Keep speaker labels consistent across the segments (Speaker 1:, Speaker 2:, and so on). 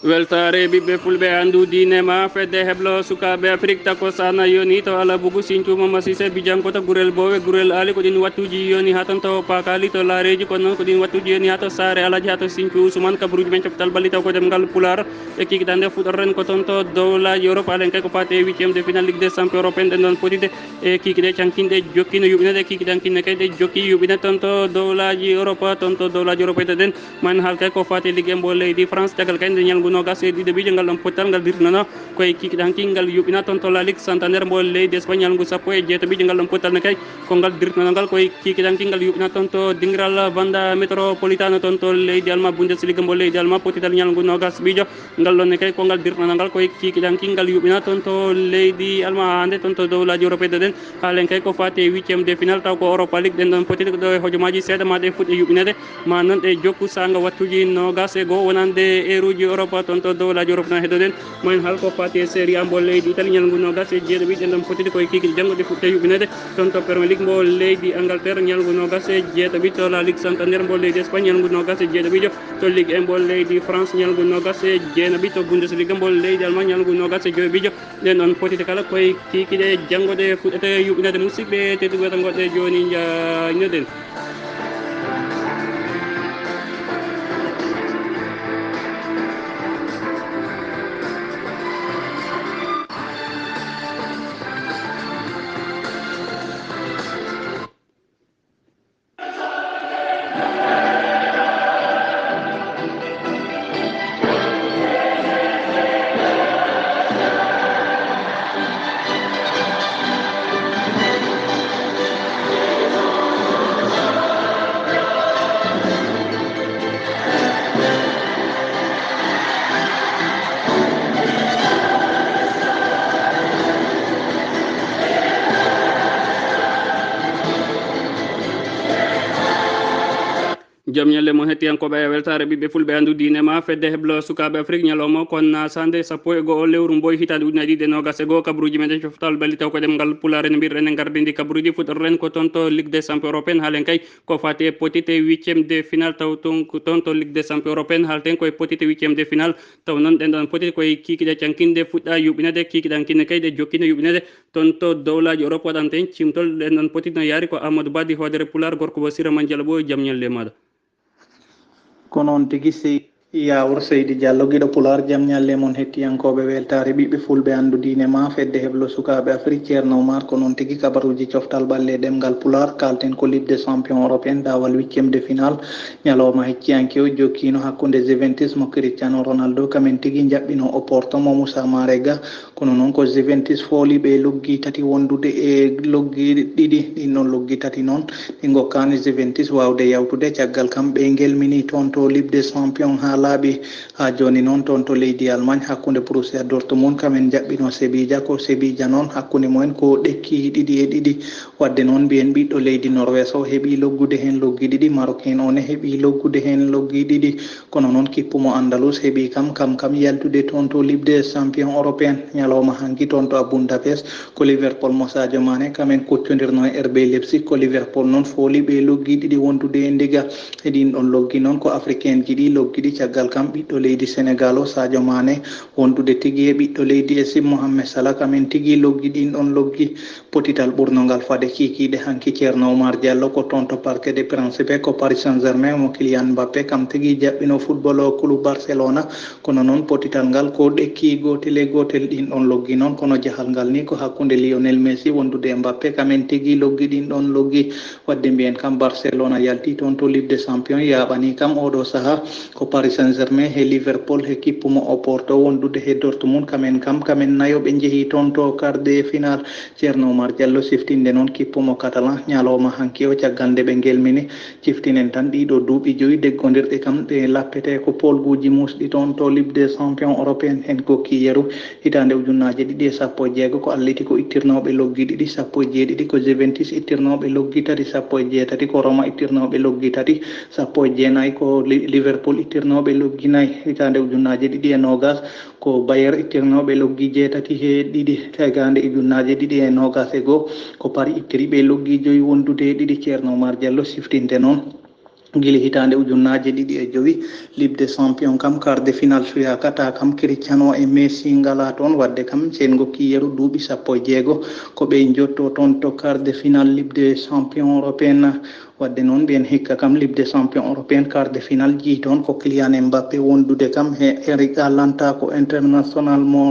Speaker 1: weltaare ɓiɓɓe fulɓe anndu diine ma fedde heblo sukaɓe afrique tako sana yoni to ala bugu sinthiuma masise bijankota gurel bowe gurel ali ko ɗin wattuji yoni ha ton to pakali to laareji kono noon ko ɗin wattuji yoni ha to saare alaji ha to sinthiou ousmane kabaruuji men coftal ɓalli taw ko ɗemngal pulaar e kikiɗande fuɗorren ko toon to dowlaji europe alen kay ko fate 8e de final ligue des champions européen ɗen ɗon potide e kikiɗe cankinɗe jokkino yuɓinede kikiɗankinne kay ɗe jokki yuɓine toon to dowlaji europe toon to dowlaji europe ɗeɗen man haal kay ko fate ligue e mbo leydi france caggal kay nde ñalngu nogas e ɗiɗo ɓiije ngal ɗon pottal ngal dirtinono koye kikiɗanki ngal yuɓina toon to la ligue santander mbo leydi espagnol ngu sappo e jeeto ɓiije ngal ɗon pottal ne kay ko ngal dirtinono ngal koye kikiɗanki ngal yuɓina toon to dingral vanda métropolitano toon to leydi alma bundesliga mbo leydi alma potidal ñalngu nogas ɓiijo ngal ɗon ne kay ko ngal dirtinono ngal koye kikiɗanki ngal yuɓina toon to leydi alma hannde toon to dowlaji européen ɗen haalen kay ko fate 8e de final taw ko europa ligue ɗen ɗon potide ɗo e hojomaji seeɗa ma ɗe fuɗɗe yuɓinede ma noon ɗe jokku sanga wattuji nogas e goho wonande eruji europa toon to dowlaji europe na heɗoɗen moyen haal ko fati e série a mbo leydi italie ñalngu nogas e jeeɗo ɓiɗɗe ɗon potide koye kikiɗe janggo ɗe fuɗɗe yuɓinede toon to premier ligue mbo leydi angleterre ñalngu nogas e jeeɗo ɓiɗ to la ligue santander mbo leydi espagne ñalngu nogas e jeeɗo ɓiijo to ligue e mbo leydi france ñalngu nogas e jeeno ɓiɗ to bundesliga mbo leydi allemagne ñalngu nogas e joyi ɓiijo ɗen ɗon potide kala koye kikiɗe janggo ɗe fuɗɗete yuɓinede musidɓe teddugoto goɗɗe joni jañoɗen. joom ñalle mo hettiyankoɓe e weltare ɓiɓɓe fulɓe andu diine ma fedde heblo sukaɓe afrique ñalawma kon sande sappo e goho lewru mboy hitande ujunnaje ɗiɗi e nogas e goho kabaruuji meɗen coftal ɓalli taw ko ɗemngal pulaar ene mbirɗen e gardidi kabaruuji fuɗɗorren ko toon to ligue des champions européenne haalen kay ko fati e petite 8e de final taw toon to ligue des champions européenne haalten koye petite 8e de final taw noon ɗen ɗon petite koye kikiɗe cankinde fuɗɗa yuɓinede kikiɗankinne kay ɗe jokkino yuɓinede toon to dowlaji europe waɗanten cimtol ɗen ɗon petite no yaari ko amadou badi hoodere pulaar gorko bo siraman dialo ɓo jaam ñalle maɗa
Speaker 2: ko noon tigi sey yawor seydi diallo guiɗo pulaar jaam ñalle moon hettiyankoɓe weltare ɓiɓɓe fulɓe andu diine ma fedde heblo sukaɓe afrique ceerno Umaar ko noon tigi kabaruji coftal ɓalle ɗemgal pulaar kalten ko ligue des champions européen dawal 8e de final ñalawma hecciyanke o jokkino hakkude Juventus mo Cristiano Ronaldo kamen tigi jaɓɓino o Porto mo Moussa Marega kono noon ko Juventus fooli ɓe loggi tati wondude e loggi ɗiɗi ɗin noon loggi tati noon ɗi gokkani Juventus wawde yawtude caggal kam ɓe gelmini toon to ligue des champions ha laaɓi ha joni noon toon to leydi Allemagne hakkude Borussia Dortmund kamen jaɓɓino Sevilla ko Sevilla noon hakkude mumen ko ɗekki ɗiɗi e ɗiɗi wadde noon mbiyen ɓiɗɗo leydi Norvège o heeɓi loggude hen loggi ɗiɗi Marocain o ne heeɓi loggude hen loggi ɗiɗi kono noon kippumo Andalus heeɓi kam yaltude toon to ligue des champions européen ñalawma hanki toon to a Budapest ko Liverpool mo Sadio Mané kamen koccodirno e RB Leipzig ko Liverpool noon fooli ɓe loggi ɗiɗi wondude e ndiga e ɗin ɗon loggi noon ko africain ji ɗi loggi ɗi caggal kam ɓiɗɗo leydi Sénégal o Sadio Mané wondude tigui e ɓiɗɗo leydi Égypte Mohamed Salah kamen tigui loggi ɗin ɗon loggi potital ɓurnogal fade kikiɗe hanki ceerno Umaar Diallo ko toon to Parc des Princes ko Paris Saint-Germain mo Kylian Mbappé kam tigui jaɓɓino football o club Barcelona kono noon potital ngal ko ɗekki gotel e gotel ɗin ɗon loggi noon kono jahal ngal ni ko hakkude Lionel Messi wondude e Mbappé kamen tigui loggi ɗin ɗon loggi wadde mbiyen kam Barcelona yalti toon to Ligue des Champions yaɓani kam oɗo saaha ko Paris Saint-Germain he Liverpool he kippumo o Porto wondude he Dortmund kamen nayo ɓe jeehi toon to quart de final ceerno Umaar Diallo siftinde noon kippumo Catalan ñalawma hanki o caggal nde ɓe gelmini ciftinen tan ɗiɗo duuɓi joyi deggodirɗe kam ɗe lappete ko polguji musɗi toon to Ligue des Champions européen hen kokki yeru hitande ujunnaje ɗiɗi e sappo e jeego ko alliti ko ittirnoɓe loggi ɗiɗi sappo e jeeɗiɗi ko Juventus ittirnoɓe loggi tati sappo e jeetati ko Roma ittirnoɓe loggi tati sappo e jeenayyi ko Liverpool ittirnoɓe loggi nayyi hitande ujunnaje ɗiɗi e nogas ko Bayer ittirnoɓe loggi jeetati he ɗiɗi tagade ujunnaje ɗiɗi e nogas e goho ko Paris ittiri ɓe loggi joyi wondude ɗiɗi ceerno Umaar Diallo siftinde noon guila hitande ujunnaje 2.5 ligue des champion kam quart de finale so yakata kam Cristiano e Messi ngala toon wadde kam sen gokki yeru duuɓi 16 ko ɓe jotto toon to quart de finale ligue des champion européenne wadde noon mbiyen hikka kam ligue des champion européenne quart de finale jii toon ko Kylian Mbappé wondude kam he Eric Alanta ko international mo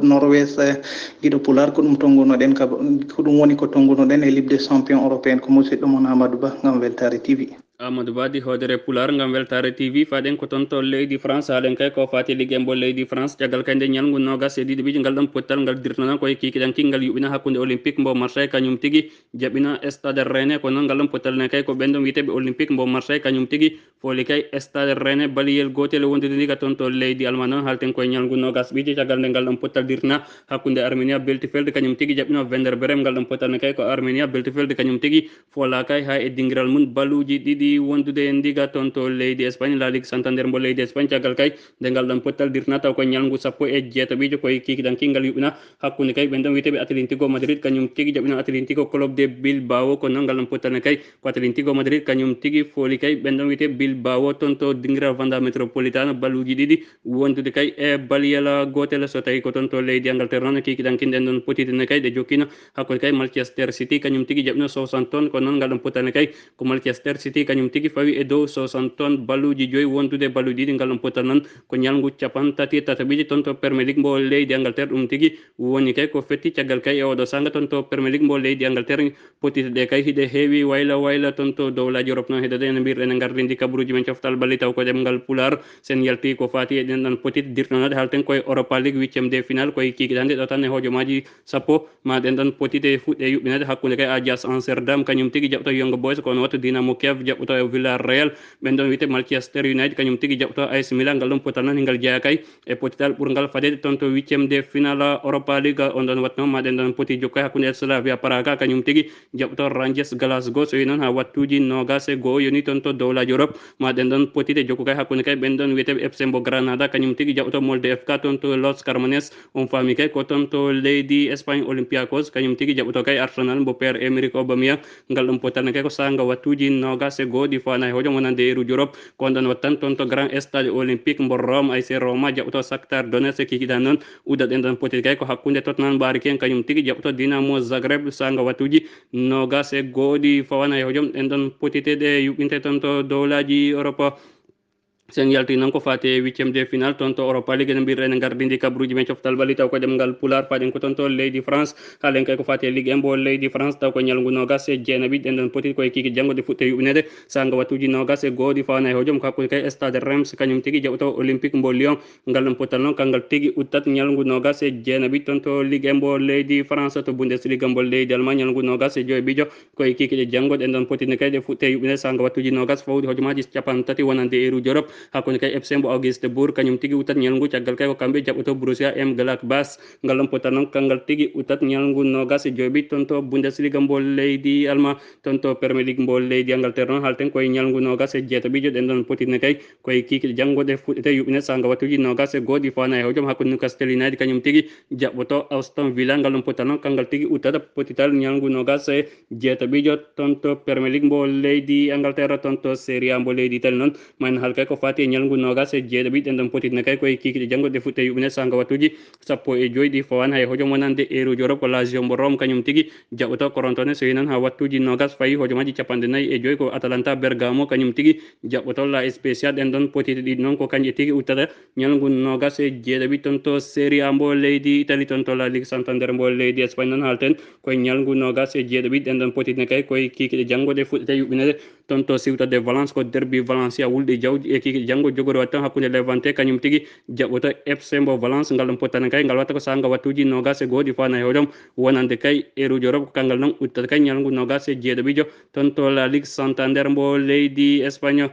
Speaker 2: Norvège guiɗo Pulaar ko ɗum tongunoɗen ko ɗum woni ko tongunoɗen e ligue des champion européenne ko musidɗo mon Amadou Ba ngam Weltaare TV.
Speaker 1: Amadou Badi hodere Pulaar ngam Weltaare TV faɗen ko toon to leydi France haalen kay ko fati ligue mbo leydi France caggal kay nde ñalngu nogas e ɗiɗi ɓiiji ngal ɗon pottal ngal dirtana koye kikiɗan kingal yuɓina hakkude olympique mbo Marseille kañum tigi jaɓina stade Rennais ko noon ngal ɗon pottal ne kay ko ɓenɗon wiyeteɓe olympique mbo Marseille kañum tigi fooli kay stade Rennais baliyel gotel wondude ndiga toon to leydi Allemagne noon halten koye ñalngu nogas ɓiiji caggal nde ngal ɗon pottal dirtana hakkude Armenia Beltifelde kañum tigi jaɓino Werder Bremen ngal ɗon pottal ne kay ko Armenia Beltifelde kañum tigi foola kay ha e dingiral mum baluji ɗiɗi wondude en ndiga toon to leydi Espagne la ligue Santander mbo leydi Espagne caggal kay nde ngal ɗon pottal dirtana taw koye ñalngu 17 koye kikiɗan kingal yuɓina hakkude kay ɓen ɗon wiyeteɓe Atlético Madrid kañum tigi jaɓino Atlético club de Bilbao ko noon ngal ɗon pottal ne kay ko Atlético Madrid kañum tigi fooli kay ɓen ɗon wiyete Bilbao toon to dingiral Vanda métropolitane baluji ɗiɗi wondude kay e baliyala gotel so tawi ko toon to leydi Angleterre noon kikiɗan kinɗen ɗon potitene kay ɗe jokkino hakkude kay Manchester City kañum tigi jaɓino 60 tonnes ko noon ngal ɗon pottal ne kay ko Manchester City kañum tigi fawi e dow 60 tonnes baluji joyi wondude baluji ɗiɗi ngal ɗon pottal noon ko ñalngu 33 toon to Premier League mbo leydi Angleterre ɗum tigi woni kay ko fetti caggal kay e oɗo sanga toon to Premier League mbo leydi Angleterre potite ɗe kay hiɗe heewi wayla toon to dowlaji Europe noon heɗade ene mbirɗen e gardindi kabaruuji men coftal balli taw ko ɗemngal Pulaar sen yalti ko fati e ɗen ɗon potite dirtanade halten koye Europa League 8e de finale koye kikiɗande ɗo tan e hojomaji sappo ma ɗen ɗon potite fuɗɗe yuɓɓinade hakkude kay Ajax Amsterdam kañum tigi jaɓto Young Boys kono wattu Dynamo Kiev jaɓɓoto e Villarreal ɓen ɗon wiyete Manchester United kañum tigi jaɓto AS Milan ngal ɗon potal noon hingal jeeya kay e potital ɓurgal fadede toon to 8e de finale Europa League on ɗon wattu noon ma ɗen ɗon poti jokkoy hakkude Slavia Praga kañum tigi jaɓto Rangers Glasgow so wi noon ha wattuji nogas e goho yoni toon to dowlaji Europe ma ɗen ɗon potide jokku kay hakkude kay ɓen ɗon wiyeteɓe FC mbo Granada kañum tigi jaɓto Molde FK toon to Los Carmenes on faami kay ko toon to leydi Espagne Olympiacos kañum tigi jaɓto kay Arsenal mbo Pierre Emerick Aubameyang ngal ɗon potalne kay ko sanga wattuji nogas e goho ɗi fana e hojom wonande e ruuji Europe ko on ɗon wattan toon to grand stade olympique mbo Rome AS Roma jaɓto Shakhtar Donetsk kikiɗan noon udda ɗen ɗon potide kay ko hakkude Tottenham Mbariki en kañum tigi jaɓto Dynamo Zagreb sanga wattuji nogas e goho ɗi fawana e hojom ɗen ɗon potite ɗe yuɓɓinte toon to dowlaji Europe sen yalti noon ko fati e 8e de finale toon to Europa League ene mbirɗen e gardindi kabaruuji men coftal balli taw ko ɗemngal Pulaar faɗen ko toon to leydi France haalen kay ko fati e Ligue 1 mbo leydi France taw ko ñalngu nogas e jeenaɓi ɗen ɗon potiti koye kiki janngo de fuɗɗe yuɓinede sanga wattuji nogas e goho ɗi fawana e hojom ko hakkude kay stade Reims kañum tigi jaɓto Olympique mbo Lyon ngal ɗon pottal noon kangal tigi uttat ñalngu nogas e jeenaɓi toon to Ligue 1 mbo leydi France to Bundesliga mbo leydi Allemagne ñalngu nogas e joyi ɓiijo koye kikiɗe janngo ɗen ɗon potine kay ɗe fuɗɗe yuɓinede sanga wattuji nogas fawdi hojomaji 30 wonande e ruuji Europe hakkude kay FC mbo Auguste Bourg kañum tigi uttat ñalngu caggal kay ko kamɓe jaɓɓoto Borussia Mönchengladbach ngal ɗon pottal noon kangal tigi uttat ñalngu nogas e joyi toon to Bundesliga mbo leydi Allemagne toon to Premier League mbo leydi Angleterre noon halten koye ñalngu nogas e jeetaɓijo ɗen ɗon potitne kay koye kikiɗe janngoɗe fuɗɗete yuɓɓine sanga wattuji nogas e goho ɗi fana e hojom hakkude Newcastle United kañum tigi jaɓɓoto Aston Villa ngal ɗon pottal noon kangal tigi uttata potital ñalngu nogas e jeetaɓijo toon to Premier League mbo leydi Angleterre toon to Serie A mbo leydi Italie noon man hal kay ko fati e ñalngu nogas e jeeɗiɗi ɗen ɗon potitne kay koye kikiɗe janngoɗe fuɗɗe yuɓɓine sanga wattuji 15 ɗi fawan hay hojom wonande eruji Europe ko Lazio mbo Rome kañum tigi jaɓɓoto Crotone so wi noon ha wattuji nogas fayi hojomaji 45 ko Atalanta Bergamo kañum tigi jaɓɓoto La Spezia ɗen ɗon potite ɗiɗi noon ko kanƴe tigi uttata ñalngu nogas e jeeɗiɗi toon to Serie A mbo leydi Italie toon to La Ligue Santander mbo leydi Espagne noon halten koye ñalngu nogas e jeeɗiɗi ɗen ɗon potitne kay koye kikiɗe janngoɗe fuɗɗete yuɓɓinede toon to Ceuta de Valence ko derby Valencia wulɗi jawji e kikiɗe janngo jogori wat tan hakkude Levante kañum tigi jaɓɓoto FC mbo Valence ngal ɗon pottane kay ngal watta ko sanga wattuji nogas e goho ɗi fana e hojom wonande kay eruji Europe ko kangal noon uttata kay ñalngu nogas e jeeɗiɗijo toon to La Ligue Santander mbo leydi Espagne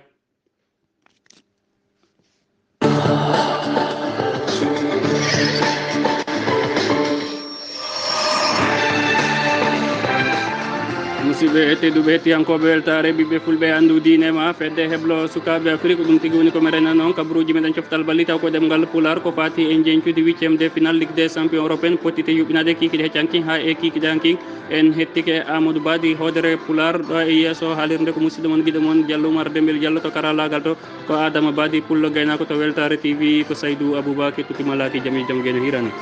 Speaker 1: musidɓe tedduɓe hettiyankoɓe weltare ɓiɓɓe fulɓe andu diine ma fedde heblo sukaɓe afrique ɗum tigui woni komi rena noon kabaruuji meɗen coftal ɓalli taw ko ɗemngal pulaar ko fati e jencude 8e de final ligue des champion européenne pottite yuɓɓinade kikiɗe heccanki ha e kikiɗanki en hettike amadou badi hoodere pulaar ɗo e yesso haalirde ko musidɗo moon guiɗo moon diallo Umaar Demmbel Jallo to karalagal to ko adama badi pullo gaynako to weltare tv ko saydou aboubacry tukimalaki jaam e jaam guene hirane